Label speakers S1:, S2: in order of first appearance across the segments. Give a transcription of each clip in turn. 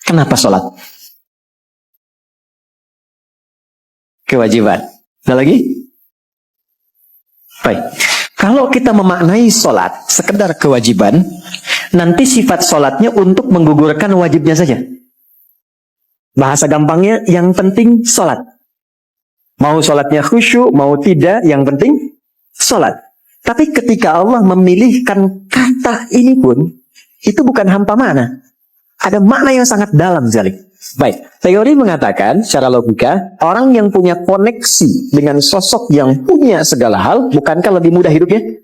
S1: Kenapa sholat? Kewajiban. Ada lagi? Baik. Kalau kita memaknai sholat sekedar kewajiban, nanti sifat sholatnya untuk menggugurkan wajibnya saja. Bahasa gampangnya, yang penting sholat. Mau sholatnya khusyuk, mau tidak, yang penting sholat. Tapi ketika Allah memilihkan kata ini pun, itu bukan hampa makna. Ada makna yang sangat dalam sekali. Baik, teori mengatakan secara logika, orang yang punya koneksi dengan sosok yang punya segala hal, bukankah lebih mudah hidupnya?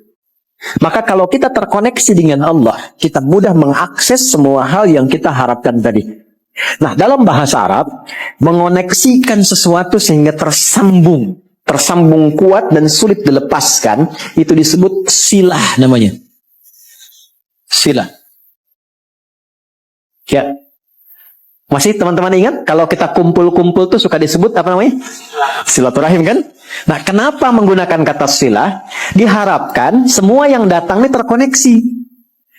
S1: Maka kalau kita terkoneksi dengan Allah, kita mudah mengakses semua hal yang kita harapkan tadi. Nah, dalam bahasa Arab, mengoneksikan sesuatu sehingga tersambung kuat dan sulit dilepaskan, itu disebut silah namanya. Silah. Ya. Masih teman-teman ingat? Kalau kita kumpul-kumpul tuh suka disebut apa namanya? Silaturahim kan? Nah, kenapa menggunakan kata silah? Diharapkan semua yang datang ini terkoneksi.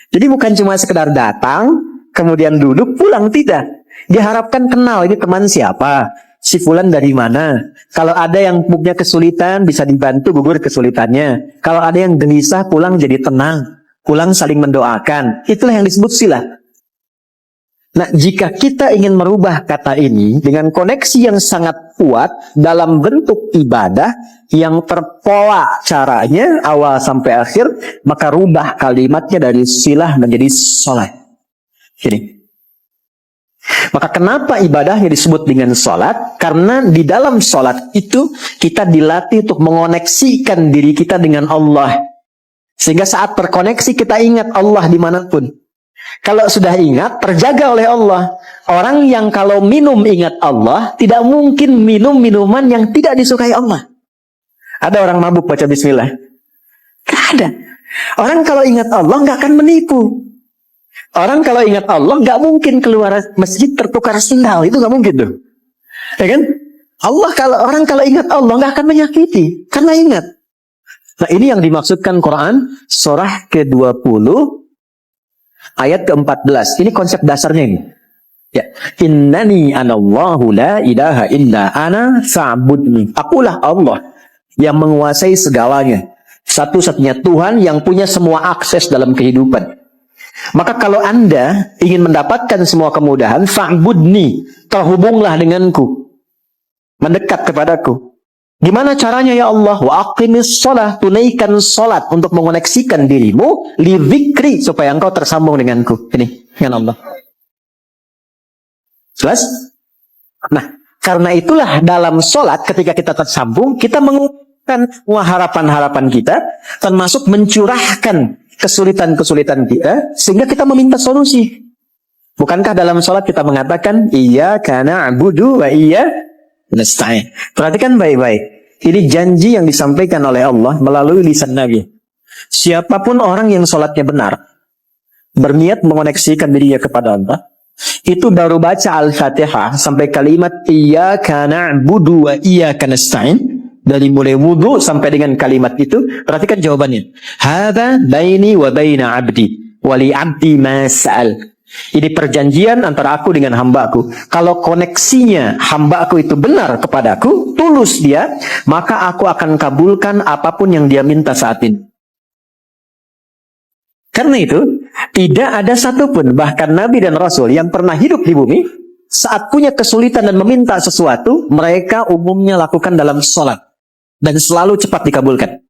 S1: Jadi bukan cuma sekedar datang, kemudian duduk, pulang, tidak. Diharapkan kenal, ini teman siapa? Si fulan dari mana? Kalau ada yang punya kesulitan, bisa dibantu gugur kesulitannya. Kalau ada yang gelisah, pulang jadi tenang. Pulang saling mendoakan. Itulah yang disebut silah. Nah, jika kita ingin merubah kata ini dengan koneksi yang sangat kuat dalam bentuk ibadah yang terpola caranya awal sampai akhir, maka rubah kalimatnya dari silah menjadi sholat. Jadi, maka kenapa ibadahnya disebut dengan sholat? Karena di dalam sholat itu kita dilatih untuk mengoneksikan diri kita dengan Allah. Sehingga saat terkoneksi kita ingat Allah dimanapun. Kalau sudah ingat, terjaga oleh Allah. Orang yang kalau minum ingat Allah, tidak mungkin minum minuman yang tidak disukai Allah. Ada orang mabuk baca bismillah? Gak ada. Orang kalau ingat Allah gak akan menipu. Orang kalau ingat Allah gak mungkin keluar masjid tertukar sendal. Itu gak mungkin tuh. Ya kan? Orang kalau ingat Allah gak akan menyakiti. Karena ingat. Nah, ini yang dimaksudkan Quran surah ke-20 ayat ke-14. Ini konsep dasarnya ini. Ya, innani anallahu la ilaha illa ana fa'budni. Akulah Allah yang menguasai segalanya. Satu-satunya Tuhan yang punya semua akses dalam kehidupan. Maka kalau Anda ingin mendapatkan semua kemudahan, fa'budni, terhubunglah denganku. Mendekat kepadaku. Gimana caranya ya Allah? Wa aqimis shalah, tunaikan salat untuk mengoneksikan dirimu li dzikri, supaya engkau tersambung denganku. Ini dengan Allah. Jelas? Nah, karena itulah dalam salat ketika kita tersambung, kita mengumpulkan harapan-harapan kita, termasuk mencurahkan kesulitan-kesulitan kita, sehingga kita meminta solusi. Bukankah dalam salat kita mengatakan iyyaka na'budu wa iyyaka nasta'in? Perhatikan baik-baik. Ini janji yang disampaikan oleh Allah melalui lisan Nabi. Siapapun orang yang sholatnya benar, berniat mengoneksikan dirinya kepada Allah, itu baru baca Al-Fatihah sampai kalimat iyyaka na'budu wa iyyaka nasta'in, dari mulai wudu sampai dengan kalimat itu, perhatikan jawabannya. Hadza baini wa baina 'abdi wa li 'abdi ma sa'al. Ini perjanjian antara aku dengan hambaku. Kalau koneksinya hambaku itu benar kepadaku, tulus dia, maka aku akan kabulkan apapun yang dia minta saat ini. Karena itu, tidak ada satupun, bahkan Nabi dan Rasul yang pernah hidup di bumi, saat punya kesulitan dan meminta sesuatu, mereka umumnya lakukan dalam sholat. Dan selalu cepat dikabulkan.